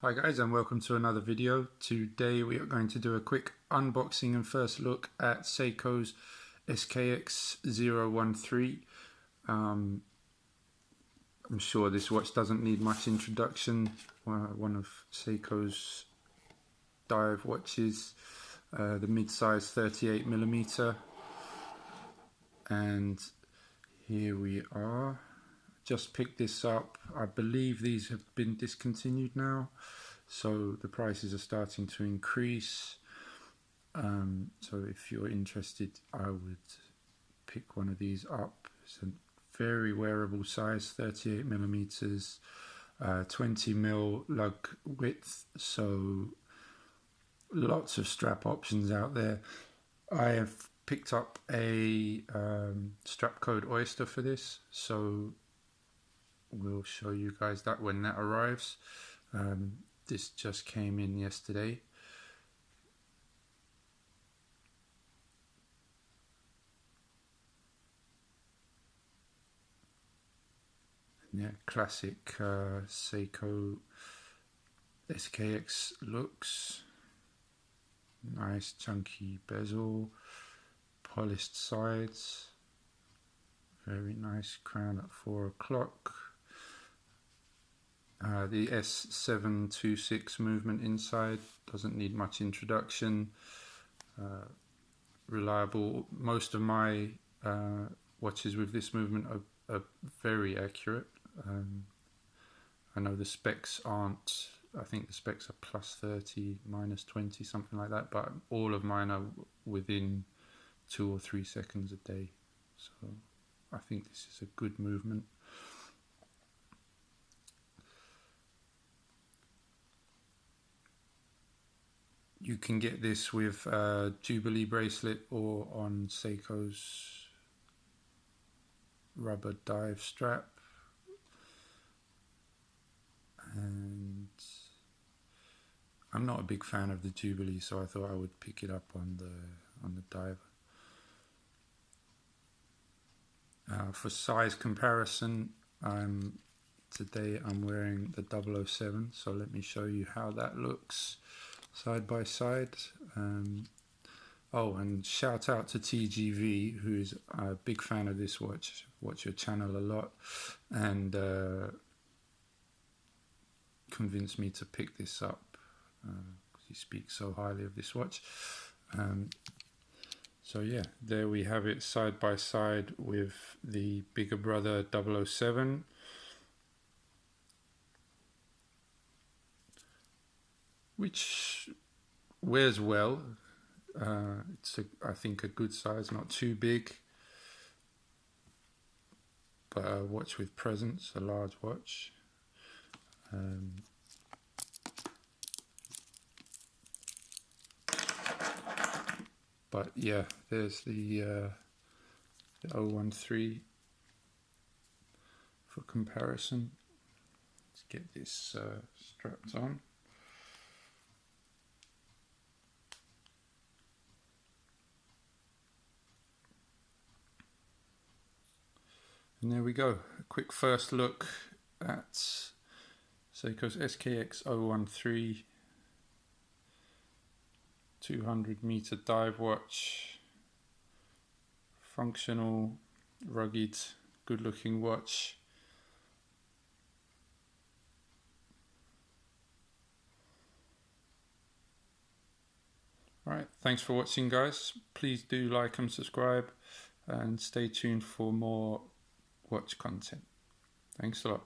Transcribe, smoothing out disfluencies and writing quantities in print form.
Hi guys, and welcome to another video. Today we are going to do a quick unboxing and first look at Seiko's SKX013. I'm sure this watch doesn't need much introduction. One of Seiko's dive watches, the mid-size 38mm, and here we are. Just picked this up. I believe these have been discontinued now, so the prices are starting to increase. So if you're interested, I would pick one of these up. It's a very wearable size, 38mm, 20mm lug width, so lots of strap options out there. I have picked up a strap code Oyster for this, so we'll show you guys that when that arrives. This just came in yesterday. Yeah, classic Seiko SKX looks. Nice chunky bezel, polished sides, very nice crown at 4 o'clock. The S726 movement inside doesn't need much introduction. Reliable. Most of my watches with this movement are very accurate. I know the specs aren't, I think the specs are plus 30, minus 20, something like that, but all of mine are within 2 or 3 seconds a day. So I think this is a good movement. You can get this with a Jubilee bracelet or on Seiko's rubber dive strap. And I'm not a big fan of the Jubilee, so I thought I would pick it up on the diver. For size comparison, today I'm wearing the 007, so let me show you how that looks side by side. Oh, and shout out to TGV, who's a big fan of this watch. Watch your channel a lot, and convinced me to pick this up because he speaks so highly of this watch. So yeah, there we have it side by side with the bigger brother 007. Which wears well. It's I think a good size, not too big, but a watch with presence, a large watch. But yeah, there's the 013 for comparison. Let's get this strapped on. And there we go, a quick first look at Seiko's SKX013 200-meter dive watch. Functional, rugged, good-looking watch. Alright, thanks for watching guys. Please do like and subscribe, and stay tuned for more watch content. Thanks a lot.